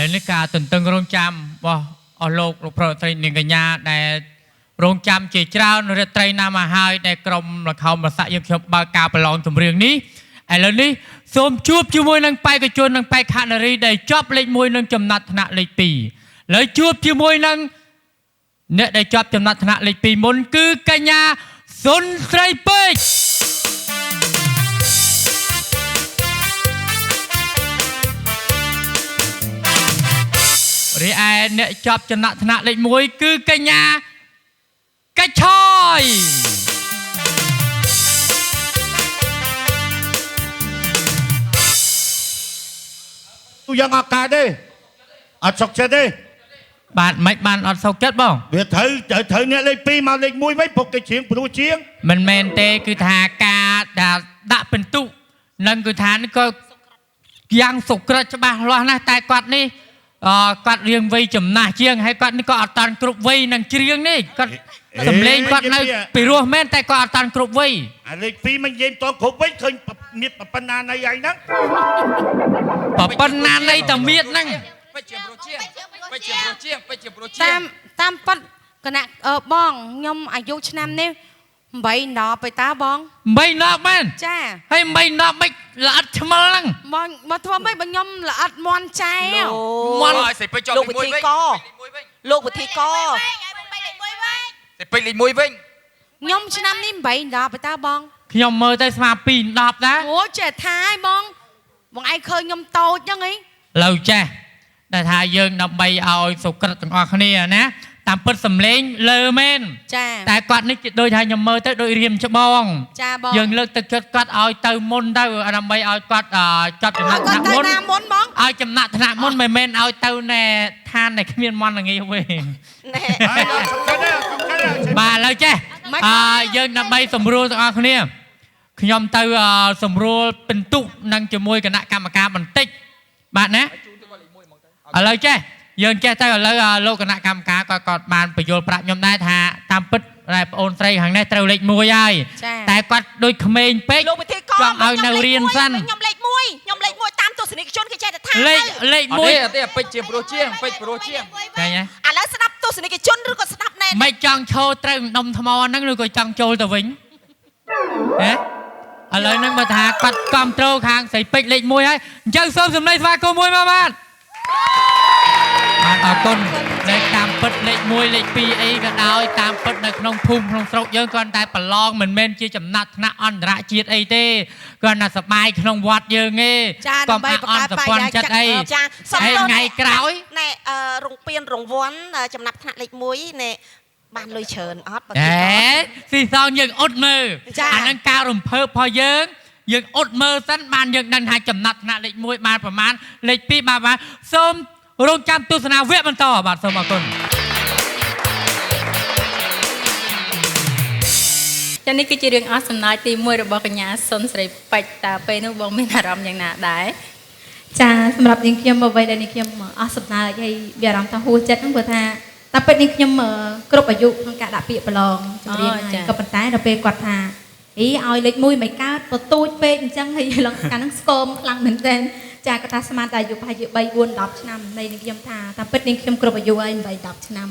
ឥឡូវនេះការទន្ទឹងរង់ចាំរបស់អស់លោកលោកប្រុសស្រីនាងកញ្ញាដែលរង់ចាំជាច្រើនរាត្រីណាមកហើយដែលក្រុមល្ខោនប្រសាក់យើងខ្ញុំបើកការប្រឡងចម្រៀងនេះឥឡូវនេះសូមជួបជាមួយនឹងបេក្ខជននិងបេក្ខនារីដែលជាប់លេខ1និងចំណាត់ថ្នាក់លេខ2ឥឡូវជួបជាមួយនឹងអ្នកដែលជាប់ចំណាត់ថ្នាក់លេខ2មុនគឺកញ្ញាសុនស្រីពេជ្ររីឯអ្នកជាប់ចំណាត់ថ្នាក់លេខ1គឺកញ្ញាកាច់ឆយទូយ៉ាងអត់កើតទេអត់សុខចិត្តទេបាទមិនបានអត់សុខចិត្តបងវាត្រូវអ្នកលេខ2មកលេខ1វិញពុកគេជាងព្រោះជាងមិនមែនទេគឺថាការដាក់ពិន្ទុនឹងគឺថានេះក៏យ៉ាងសុក្រិតច្បាស់លាស់ណាស់តែគាត់នេះគាត់រៀងវ័យចំណាស់ជាងហើយគាត់នេះក៏អត់តាន់គ្រប់វ័យនឹងច្រៀងនេះគាត់សំឡេងគាត់នៅពីរោះមែនតែគាត់អត់តាន់គ្រប់វ័យអាលេខ2មិននិយាយតគ្រប់វ័យឃើញមានប៉ុណ្ណានៃឯហ្នឹងប៉ុណ្ណានៃតាមៀតហ្នឹងពេជ្រជាប្រូជាពេជ្រជាប្រូជាពេជ្រជាប្រូជាតាមប៉ាត់គណៈបងខ្ញុំអាយុឆ្នាំនេះ8 10ទៅតាបង8 10មែនចាហើយ8 10មិនល្អិតឆ្មិលហ្នឹងបងមកធ្វើម៉េចបើខ្ញុំល្អិតមន់ចែមន់ឲ្យសេពេជ្រជាប់លេខ1វិញលោកវិធីកសេពេជ្រលេខ1វិញខ្ញុំឆ្នាំនេះ8 10ទៅតាបងខ្ញុំមើលទៅស្មើ2 10ដែរអូចេះថាឲ្យបងឯងឃើញខ្ញុំតូចហ្នឹងអីលើចេះតែថាយើងដើម្បីឲ្យសុក្រិតទាំងអស់គ្នាណាតាមពិតសំឡេងលើមែនចាតែគាត់នេះដូចថាខ្ញុំមើលទៅដូចរៀមច្បងចាបងយើងលើកទឹកចិត្តគាត់ឲ្យទៅមុនទៅដើម្បីឲ្យគាត់ចាប់ចំណាត់ថ្នាក់មុនឲ្យចំណាត់ថ្នាក់មុនមិនមែនឲ្យទៅណែឋានដែលគ្មានមន្តងាវិញណែបាទឥឡូវចេះយើងដើម្បីសម្រួលទាំងអស់គ្នាខ្ញុំទៅសម្រួលពិន្ទុនឹងជាមួយគណៈកម្មការបន្តិចបាទណាឥឡូវចេះយើងចេះទៅឥឡូវលោកគណៈកម្មការគាត់បានបញ្យល់ប្រាប់ខ្ញុំដែរថាតាមពិតតែប្អូនស្រីខាងនេះត្រូវលេខ1ហើយតែគាត់ដូចក្មេងពេកលោកវិធីកចង់ឲ្យនៅរៀនសិនខ្ញុំលេខ1តាមទស្សនិកជនគេចេះតែថាលេខ1ទេពេជ្រជាប្រូជាពេជ្រប្រូជាឃើញទេឥឡូវស្ដាប់ទស្សនិកជនឬក៏ស្ដាប់ណែមិនចង់ឈរត្រូវដុំថ្មហ្នឹងឬក៏ចង់ចូលទៅវិញហ៎ឥឡូវហ្នឹងបើថាគាត់គ្រប់ត្រូលខាងស្រីពេជ្រលេខ1ហើយអញ្ចឹងសូមសម្លេងស្វាគមន៍មួយមកបាទអរគុណដែលតាមពិតលេខ1លេខ2អីក៏ដោយតាមពិតនៅក្នុងភូមិក្នុងស្រុកយើងគ្រាន់តែប្រឡងមិនមែនជាចំណាត់ថ្នាក់អន្តរជាតិអីទេគ្រាន់តែសប្បាយក្នុងវត្តយើងទេកុំអន់សពន្ធចិត្តអីហើយថ្ងៃក្រោយណែរងពៀនរងវាន់ចំណាត់ថ្នាក់លេខ1ណែបានលុយច្រើនអត់បើស៊ីសងយើងអត់មើលអានឹងការរំភើបរបស់យើងអត់មើលសិនបានយើងដឹងថាចំណាត់ថ្នាក់លេខ1បានប្រមាណលេខ2បានប្រមាណសូមរងចាំទស្សនាវគ្គបន្តបាទសូមអរគុណចា៎នេះគឺជារឿងអស់សំណើចទី1របស់កញ្ញាសុនស្រីពេជ្រតើពេលនោះបងមានអារម្មណ៍យ៉ាងណាដែរចាសម្រាប់នាងខ្ញុំអ្វីដែលនាងខ្ញុំអស់សំណើចហើយវាអារម្មណ៍ថាហួសចិត្តហ្នឹងព្រោះថាតែពេលនាងខ្ញុំគ្រប់អាយុក្នុងការដាក់ពាក្យប្រឡងចម្រៀងហើយក៏ប៉ុន្តែដល់ពេលគាត់ថាអីឲ្យលេខ1មិនកើតទៅទូចពេកអញ្ចឹងហើយឡងកាលហ្នឹងស្គមខ្លាំងមែនទែនចាគាត់ថាស្មានតែអាយុប្រហែលជា3 4 10ឆ្នាំនៃនាងខ្ញុំថាតែពិតនាងខ្ញុំគ្រប់អាយុហើយ8 10ឆ្នាំ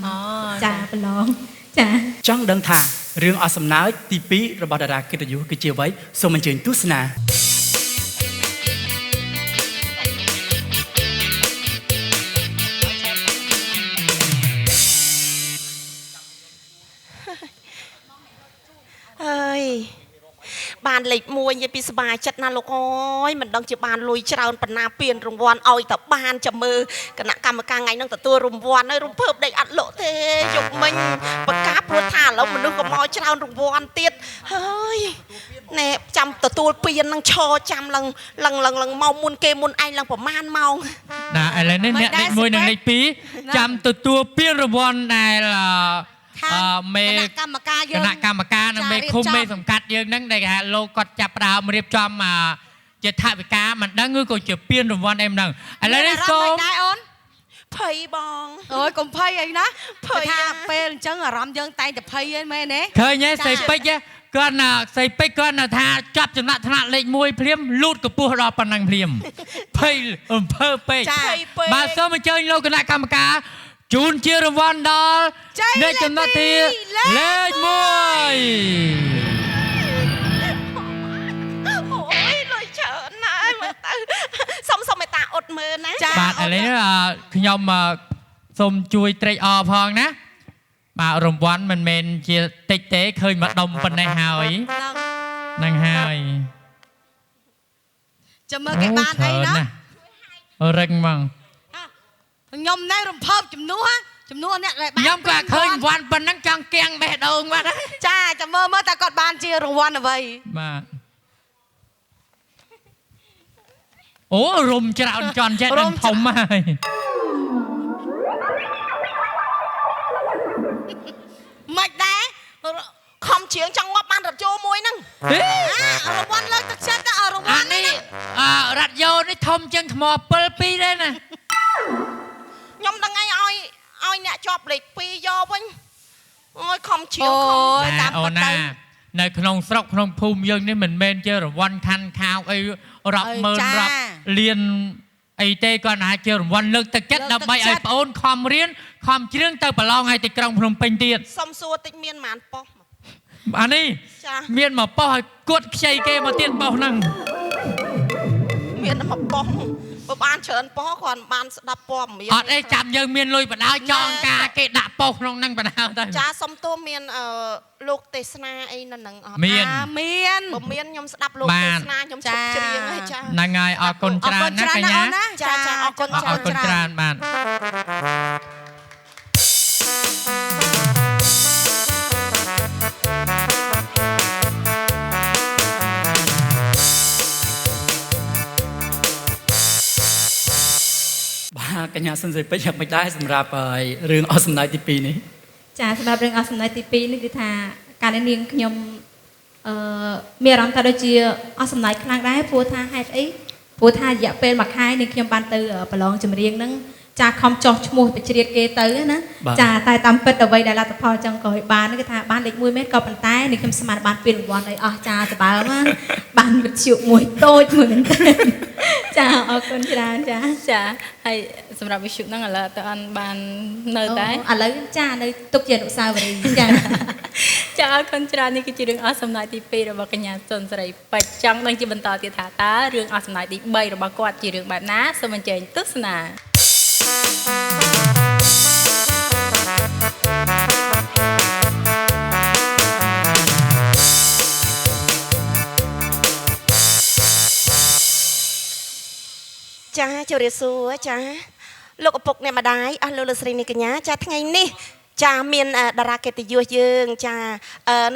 ចាប្រឡងចាចង់ដឹងថារឿងអស់សំណើចទី2របស់តារាកិត្តិយសគឺជាអ្វីសូមអញ្ជើញទស្សនាហើយបានលេខ1និយាយពីសុបាយចិត្តណាលោកអើយមិនដឹងជាបានលុយច្រើនប៉ុណ្ណាពានរង្វាន់ឲ្យតែបានចាំមើលគណៈកម្មការថ្ងៃហ្នឹងទទួលរង្វាន់ហើយរំភើបដេកអត់លក់ទេយកមិញបកាព្រោះថាឥឡូវមនុស្សក៏មកច្រើនរង្វាន់ទៀតហើយណែចាំទទួលពានហ្នឹងឈរចាំឡើងមកមុនគេមុនឯងឡើងប្រហែលម៉ោងណាឥឡូវនេះអ្នកលេខ1និងលេខ2ចាំទទួលពានរង្វាន់ដែលមេគណៈកម្មការនិងមេឃុំមេសង្កាត់យើងហ្នឹងដែលគេហៅលោកគាត់ចាប់ផ្ដើមរៀបចំជាថវិកាមិនដឹងឬក៏ជាពានរង្វាន់អីមិនដឹងឥឡូវនេះសូមដែរអូនភ័យបងអូយកុំភ័យអីណាភ័យថាពេលអញ្ចឹងអារម្មណ៍យើងតែងតែភ័យហ្នឹងមែនទេឃើញទេស្រីពេជ្រ គាត់ណាស្រីពេជ្រគាត់ណាថាចាប់ចំណាក់ថ្នាក់លេខ1ភ្លាមលូតកពស់ដល់ប៉ុណ្ណឹងភ្លាមភ័យអំពើពេកបាទសូមអញ្ជើញលោកគណៈកម្មការជូនជារង្វាន់ដល់អ្នកចំណាត់ទីលេខ1 អូយលុយច្រើនណាស់មើលទៅសុំមេតាអត់មើលណា បាទឥឡូវខ្ញុំសូមជួយត្រេកអរផងណាបាទរង្វាន់មិនមែនជាតិចទេឃើញមកដុំប៉ុណ្ណេះហើយហ្នឹងហើយ ចាំមើលគេបានអីណា រឹងហ្មង ខ្ញុំណែរំភើបជំនួសអ្នកដែលបាន ខ្ញុំក៏ឃើញរង្វាន់ប៉ុណ្ណឹងចង់កៀងបេះដូងបាត់ហើយ ចាចាំមើលតើគាត់បានជារង្វាន់អ្វី បាទអូរុំច្រើនចន់ចេះដឹងធំហើយ មិនដែរ ខំជាងចង់ងាប់បានរត់ចូលមួយហ្នឹង រង្វាន់លើកទឹកចិត្តរង្វា អា ន់នេះ នេះរ៉ាត់យ៉ូនេះធំជាងថ្ម7 2ដែរណា ខ្ញុំដឹងឲ្យអ្នកជាប់លេខ2យកវិញអូយខំជាង អូយតាម អូ ប៉ុណ្ ណា ណឹង នៅក្នុងស្រុកក្នុងភូមិយើងនេះមិនមែនជារង្វាន់ខាន់ខាវអីរាប់ម៉ឺនរាប់លានអីទេគាត់ណាជារង្វាន់លើកទឹកចិត្តដើម្បីឲ្យប្អូនខំរៀនខំច្រៀងទៅប្រឡងឲ្យទីក្រុងភ្នំពេញទៀត សុំសួរតិចមានប៉ុន្មានប៉ុស្តិ៍ អានេះ ចា មានមកប៉ោះឲ្យគួតខ្ចីគេមកទៀតប៉ោះហ្នឹង មានតែមួយប៉ុស្តិ៍បើបានច្រើនប៉ុស្តិ៍គាត់បានស្ដាប់ព័ត៌មាន អត់អីចាំយើងមានលុយបដៅចងការគេដាក់ប៉ោះក្នុងហ្នឹងបដៅទៅ ចាសុំតួមានលោកទេសនាអីនៅនឹងអត់ មាន មាន បើមានខ្ញុំស្ដាប់លោកទេសនាខ្ញុំជប់ច្រៀងហើយចា ហ្នឹងហើយអរគុណច្រើនណាកញ្ញា ចាអរគុណ អរគុណច្រើនបាទ បាទកញ្ញាសុនស្រីពេជ្រយ៉ាងមិនដែរសម្រាប់រឿងអស់សំណើចទី2នេះ ចាសម្រាប់រឿងអស់សំណើចទី2នេះគឺថាកាលនេះនាងខ្ញុំមានអារម្មណ៍ថាដូចជាអស់សំណើចខ្លាំងដែរព្រោះថាហេតុអីព្រោះថារយៈពេលមួយខែនាងខ្ញុំបានទៅប្រឡងចម្រៀងហ្នឹងចាខំចោះឈ្មោះបជ្រៀតគេទៅណាចាតែតាមពិតអ្វីដែលលទ្ធផលចង់ក៏ឲ្យបានគឺថាបានលេខ1មែនក៏ប៉ុន្តែនាងខ្ញុំស្មានបានពានរង្វាន់ឲ្យអស់ចាសម្បើមបានវិទ្យុមួយតូចមួយមែនទេចាអរគុណច្រើនចា ចាហើយសម្រាប់វិសុហ្នឹងឥឡូវតើអនបាននៅតែ ឥឡូវចានៅទុកជាអនុស្សាវរីយ៍ចា ចាអរគុណច្រើននេះគឺជារឿងអស់សំណើចទី2របស់កញ្ញាសុនស្រីពេជ្រចង់ដឹងជាបន្តទៀតថាតើរឿងអស់សំណើចទី3របស់គាត់ជារឿងបែបណាសូមអញ្ជើញទស្សនា ចាជម្រាបសួរចាលោកឪពុកអ្នកម្ដាយអស់លោកលោកស្រីនាងកញ្ញាចាថ្ងៃនេះចាមានតារាកិត្តិយសយើងចា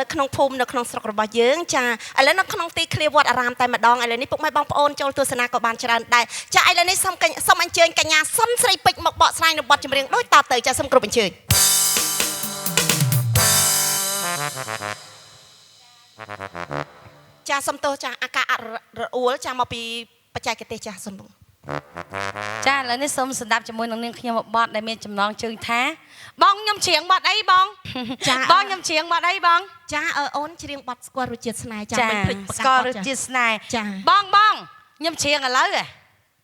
នៅក្នុងភូមិនៅក្នុងស្រុករបស់យើងចាឥឡូវនៅក្នុងទីធ្លាវត្តអារាមតែម្ដងឥឡូវនេះពុកម៉ែបងប្អូនចូលទស្សនាក៏បានច្រើនដែរចាឥឡូវនេះសូមអញ្ជើញកញ្ញាសុនស្រីពេជ្រមកបកស្រាយនៅបទចម្រៀងដូចតទៅចាសូមគ្រប់អញ្ជើញចាសូមទោសចាអាការៈរអួលចាមកពីបច្ចេកទេសចាសូម ចាឥឡូវនេះសូមស្ដាប់ជាមួយនឹងនាងខ្ញុំបទដែលមានចំណងជើងថាបងខ្ញុំច្រៀងបទអីបងចាបងខ្ញុំច្រៀងបទអីបងចាអូនច្រៀងបទស្គាល់រសជាតិស្នេហ៍ចាមិនភ្លេចប្រកាស ស្គាល់រសជាតិស្នេហ៍ចាបងខ្ញុំច្រៀងឥឡូវ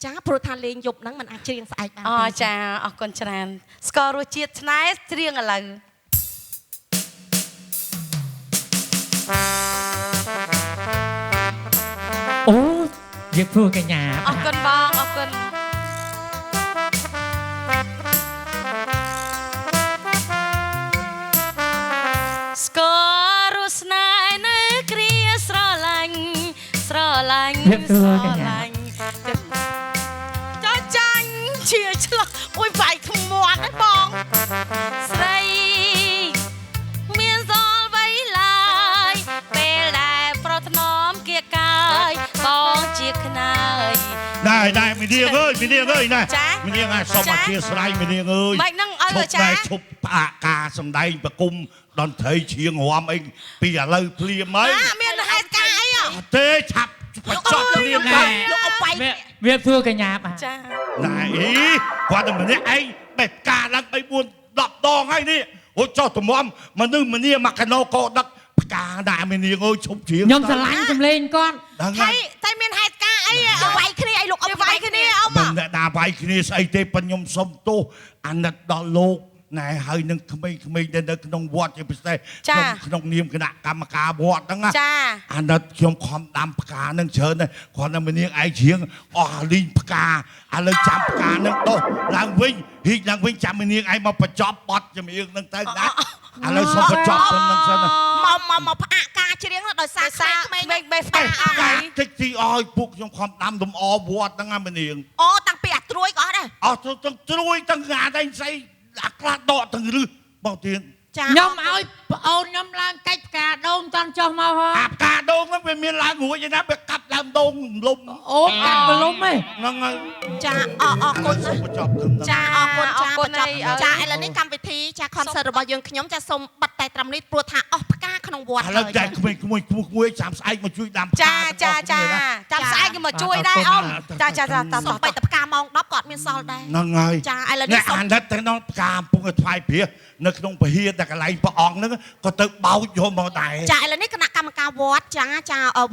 ចាព្រោះថាលេងយប់ហ្នឹងมันអាចច្រៀងស្អែកបានអូចាអរគុណច្រើនស្គាល់រសជាតិស្នេហ៍ច្រៀងឥឡូវ អូយើងព្រោះកញ្ញា អរគុណបងអរគុណស្គាល់រសនានៅគ្រាស្រឡាញ់ស្រឡាញ់ចាញ់ជាឆ្លោះអូយវាយថ្មាត់ហ្នឹងបងស្រីមានសល់វៃឡើយពេលដែលប្រថ្នមគៀកាយបងជាខ្នើយ Này, mình đi ơi, này. Mình đi ngay, xong mà chia sài mình đi ơi. Chụp này, chụp bạ ca, xong đây, bà cung, đòn thấy chiêng hoàm anh, bây giờ lâu phliêm ấy. miền hai cái à? Thế chạp, phải chọt phliêm này. Việc thưa cả nhà mà. Này, ý, qua đây mình đi anh, bẹp ca lăng, anh buồn đập đo ngay đi. Ôi cho tụi mòm, mà nư mình đi mà cái nô cô đắc, កាដែរមាននាងអើយឈប់ជ្រៀង ខ្ញុំស្រឡាញ់សំលេងគាត់ តែមានហេតុការអីវាយគ្នាអីលោកអ៊ំវាយគ្នាអ៊ំ មិនដាក់វាយគ្នាស្អីទេប៉ុន្តែខ្ញុំសុំទោសអាណិតដល់លោកណែហើយនឹងក្មេងៗនៅក្នុងវត្តជាពិសេសក្នុងនាមគណៈកម្មការវត្តហ្នឹងណាអាណិតខ្ញុំខំដាំផ្កានឹងច្រើនណាស់គ្រាន់តែមាននាងឯងជ្រៀងអស់លីងផ្កាឥឡូវចាំផ្កានឹងដុះឡើងវិញហ៊ីកឡើងវិញចាំមាននាងឯងមកបញ្ចប់បត់ចម្រៀងនឹងទៅណាឥឡូវសុំបញ្ចប់ទៅនឹងសិនមកផ្អាកការច្រៀងដោយសារក្មេងៗបេះផ្កាអស់ហើយ តិចទីអស់ពួកខ្ញុំខំដាំលំអវត្តហ្នឹងណាមាននាង អូតាំងពីអាត្រួយក៏អស់ដែរ អស់ទាំងត្រួយទាំងងាតែស្អីអាខ្លះដកទាំងរឹសបងទៀត ខ្ញុំឲ្យប្អូនខ្ញុំឡើងកាច់ផ្កាដូងតន់ចុះមកហើយ អាផ្កាដូងហ្នឹងវាមានឡើងរួចឯណាវាកាប់ដើមដូងលំ អូកាត់ប្រលុំហ៎ ហ្នឹងហើយ ចាអរគុណ បញ្ចប់ទៅ ចាអរគុណចាឥឡូវនេះកម្មវិធីចា concert របស់យើងខ្ញុំចាសូមបិទតែត្រឹមនេះព្រោះថាអស់ផ្កាក្នុងវត្ត ឥឡូវតែក្មេងមួយចាំស្អែកមកជួយដាំផ្កា ចាំស្អែកមកជួយដែរអ៊ំចាសូមបិទតែផ្កាម៉ោង 10 ក៏អត់មានសល់ដែរ ហ្នឹងហើយ ចាឥឡូវនេះសូម អាណិតទៅដល់ផ្កាកំពុងតែថ្វាយព្រះនៅក្នុងពហិតែកន្លែងព្រះអង្គហ្នឹងក៏ទៅបោចយកមកដែរ ចាឥឡូវនេះគណៈកម្មការវត្តចា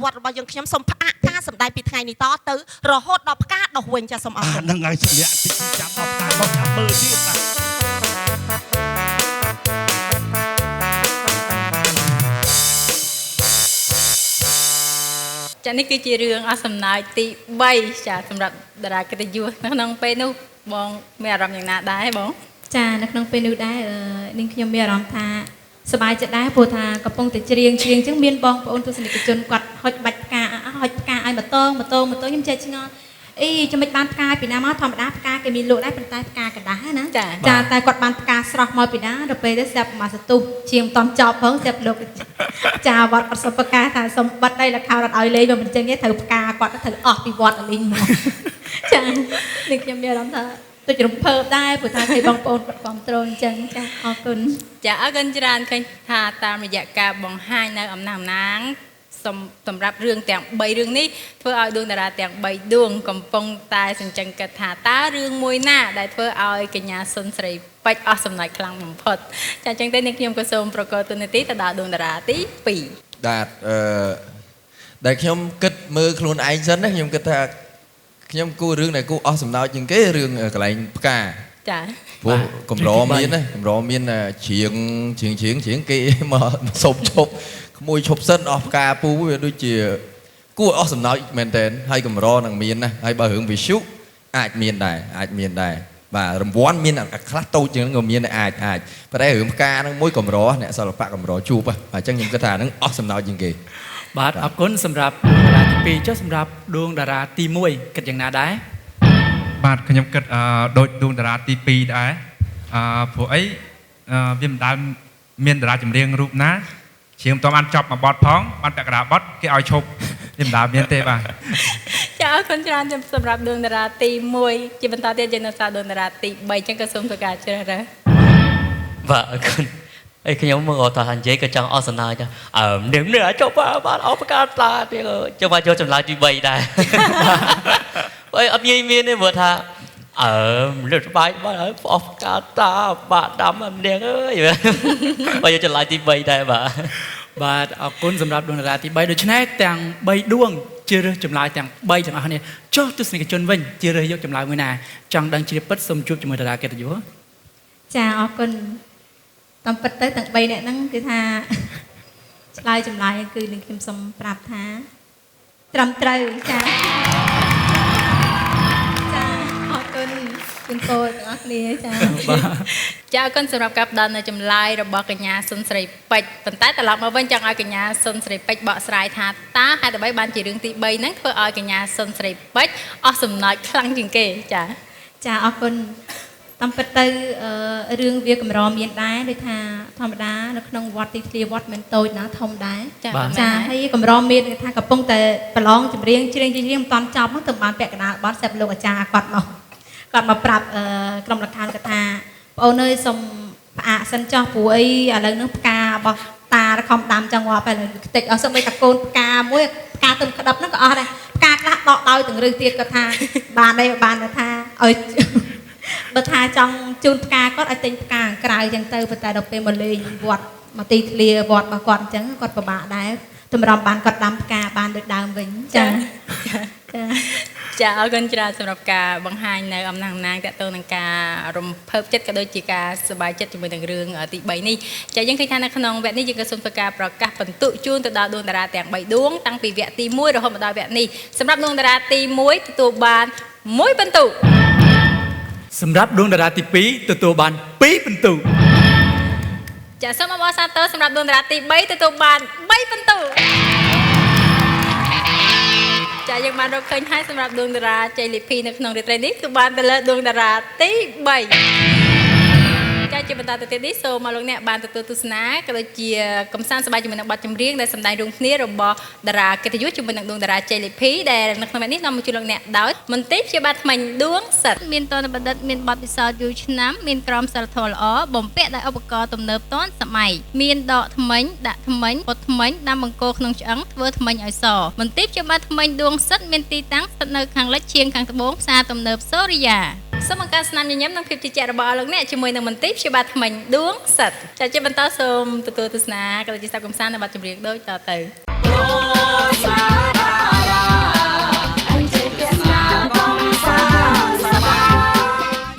វត្តរបស់យើងខ្ញុំសូមផ្អាកការសម្ដែងពីថ្ងៃនេះតទៅរហូតដល់ផ្កាដុះវិញចាសូមអរគុណ ហ្នឹងហើយសម្រាប់តិចចាំអស់ផ្កាមកចាំមើលទៀតណា ចានេះគឺជារឿងអសមណើចទី3ចាសម្រាប់តារាកិត្តិយសក្នុងពេលនោះបងមានអារម្មណ៍យ៉ាងណាដែរបង ចានៅក្នុងពេលនោះដែរនាងខ្ញុំមានអារម្មណ៍ថាសប្បាយចិត្តដែរព្រោះថាកំពុងតែច្រៀងអញ្ចឹងមានបងប្អូនទស្សនិកជនគាត់ហុចបាច់ផ្កាហុចផ្កាឲ្យម៉ូតូខ្ញុំចេះឆ្ងល់អីចាំមិនបានផ្កាពីណាមកធម្មតាផ្កាគេមានលក់ដែរប៉ុន្តែផ្កាกระดาษណាចាតែគាត់បានផ្កាស្រស់មកពីណាដល់ពេលទៅស្រាប់មកសតុបជាងតំចប់ផងស្រាប់លោកចាវត្តគាត់សុំផ្កាថាសុំបិទដីលខោរត់ឲ្យលេងមកមិនចឹងទេត្រូវផ្កាគាត់ត្រូវអស់ពីវត្តលេងមកចានេះខ្ញុំមានអារម្មណ៍ថាទៅរំភើបដែរព្រោះថាគេបងប្អូនគាត់គ្រប់គ្រងអញ្ចឹងចាអរគុណ ចាអរគុណច្រើនឃើញថាតាមរយៈការបង្ហាញនៅអំណាងសម្រាប់រឿងទាំង3រឿងនេះធ្វើឲ្យដួងតារាទាំង3ដួងកំពុងតែសញ្ចឹងគិតថាតើរឿងមួយណាដែលធ្វើឲ្យកញ្ញាសុនស្រីពេជ្រអស់សំណើចខ្លាំងបំផុតចាអញ្ចឹងទេនេះខ្ញុំក៏សូមប្រកល់ទូនាទីទៅដល់ដួងតារាទី2 ដែលខ្ញុំគិតមើលខ្លួនឯងសិនណាខ្ញុំគិតថាខ្ញុំគូរឿងដែលគូអស់សំណើចជាងគេរឿងកន្លែងផ្កាចាព្រោះកម្រមានណាកម្រមានជ្រៀងគេមកសុំឈប់ក្មួយឈប់សិនអស់ផ្កាពូវាដូចជាគួរអស់សំណើចមែនតើហើយកម្រនឹងមានណាហើយបើរឿងវិសុអាចមានដែរបាទរង្វាន់មានខ្លះតូចជាងហ្នឹងក៏មានអាចប៉ុន្តែរឿងផ្កាហ្នឹងមួយកម្រអ្នកសិល្បៈកម្រជួបអញ្ចឹងខ្ញុំគិតថាហ្នឹងអស់សំណើចជាងគេបាទអរគុណសម្រាប់តារាទី2ចុះសម្រាប់ដួងតារាទី1គិតយ៉ាងណាដែរ បាទខ្ញុំគិតដូចដួងតារាទី2ដែរព្រោះអីវាមិនដែលមានតារាចម្រៀងរូបណាជាងមិនបានចប់មួយបទផងបានពាក់កណ្ដាលបទគេឲ្យឈប់វាមិនដែលមានទេបាទ ចាអរគុណច្រើនសម្រាប់ដួងតារាទី1ជាបន្តទៀតយើងនៅសាដួងតារាទី3អញ្ចឹងក៏សូមធ្វើការជ្រើសរើស បាទអរគុណអីខ្ញុំមកតោះនិយាយក៏ចង់អស់សំណើចនាងនេះចុះបានអស់ប្រកាសតាទៀតចុះមកយកចម្លើយទី3ដែរអីអត់ងាយមានទេព្រោះថាលឹកស្បាយបាទអស់ប្រកាសតាបាទដាំនាងអើយបើយកចម្លើយទី3ដែរបាទអរគុណសម្រាប់ដួងតារាទី3ដូច្នេះទាំង3ដួងជ្រើសរើសចម្លើយទាំង3ទាំងអស់គ្នាចុះទស្សនិកជនវិញជ្រើសរើសយកចម្លើយមួយណាចង់ដឹងជ្រាបពិតសូមជួបជាមួយតារាកិត្តិយស ចាអរគុណតាមពិតទៅទាំង3នាក់ហ្នឹងគឺថាឆ្លើយចម្លើយគឺនឹងខ្ញុំសូមប្រាប់ថាត្រឹមត្រូវចាអរគុណគុណពរទាំងអស់គ្នាចាអរគុណសម្រាប់ការផ្ដល់នៅចម្លើយរបស់កញ្ញាសុនស្រីពេជ្រប៉ុន្តែត្រឡប់មកវិញចង់ឲ្យកញ្ញាសុនស្រីពេជ្របកស្រាយថាតើហេតុអ្វីបានជារឿងទី3ហ្នឹងធ្វើឲ្យកញ្ញាសុនស្រីពេជ្រអស់សំណើចខ្លាំងជាងគេចាអរគុណតាមពិតទៅរឿងវាកម្រមានដែរដូចថាធម្មតានៅក្នុងវត្តទីធ្លាវត្តមិនតូចណាធំដែរចាហើយកម្រមានថាកំពុងតែប្រឡងចម្រៀងច្រៀងមិនតាន់ចប់ហ្នឹងទៅបានពាក់កណ្ដាលបទស្រាប់លោកអាចារ្យគាត់មកប្រាប់ក្រុមលក្ខខណ្ឌគាត់ថាបងអូនអើយសុំផ្អាកសិនចោះព្រោះអីឥឡូវហ្នឹងផ្ការបស់តារខំដាំចង់ងាប់ហើយខ្ទេចអស់សុំតែកូនផ្កាមួយផ្កាទៅក្តាប់ហ្នឹងក៏អស់ដែរផ្កាខ្លះដកដោយទាំងរឹសទៀតគាត់ថាបានទេបានថាឲ្យបើថាចង់ជូនផ្កាគាត់ឲ្យទិញផ្កាក្រៅចឹងទៅប៉ុន្តែដល់ពេលមកលេងវត្ត មកទីធ្លាវត្តរបស់គាត់អញ្ចឹងគាត់ពិបាកដែរតម្រាំបានគាត់ដាំផ្កាបានដូចដើមវិញចាចាអរគុណច្រើនសម្រាប់ការបង្ហាញនៅអំណះអំណាងតទៅនឹងការរំភើបចិត្តក៏ដូចជាការសប្បាយចិត្តជាមួយនឹងរឿងទី3នេះចាយើងឃើញថានៅក្នុងវគ្គនេះយើងក៏សូមធ្វើការប្រកាសបន្ទុកជូនទៅដល់ដួងតារាទាំង3ដួងតាំងពីវគ្គទី1រហូតមកដល់វគ្គនេះសម្រាប់ដួងតារាទី1ទទួលបាន1បន្ទុកសម្រាប់ដួងតារាទី2ទទួលបាន2បន្ទុកចាសូមអបអរសាទរសម្រាប់ដួងតារាទី3ទទួលបាន3បន្ទុកចាយើងបានរកឃើញហើយសម្រាប់ដួងតារាជ័យលីភីនៅក្នុងរាត្រីនេះគឺបានទៅលើដួងតារាទី3ចាជាបន្តទៅទៀតនេះសូមមកលោកអ្នកបានទទួលទស្សនាក៏ដូចជាកំសាន្តសប្បាយជាមួយនឹងបទចម្រៀងដែលសម្ដែងរួមគ្នារបស់តារាកិត្តិយសជាមួយនឹងដួងតារាជ័យលីភីដែលនៅក្នុងនេះនាំមកជូនលោកអ្នកដោយមន្ទីរព្យាបាលថ្មិញដួងសិតមានតនបណ្ឌិតមានបទពិសោធន៍យូរឆ្នាំមានក្រមសីលធម៌ល្អបំពាក់ដោយឧបករណ៍ទំនើបទាន់សម័យមានដកថ្មិញដាក់ថ្មិញពុតថ្មិញដាំបង្គោលក្នុងឆ្អឹងធ្វើថ្មិញឲ្យសមន្ទីរព្យាបាលថ្មិញដួងសិតមានទីតាំងស្ថិតនៅខាងលិចឈៀងខាងត្បូងផ្សារទំនើបសូរិយាសូមបង្កើនស្នាមញញឹមនិងភាពជឿជាក់របស់លោកអ្នកជាមួយនឹងមន្ទីរព្យាបាលថ្មិញដួងសិតចាជាបន្តសូមទទួលទស្សនាក៏ដូចជាស្ដាប់កំសាន្តនៅបទចម្រៀងដូចតទៅ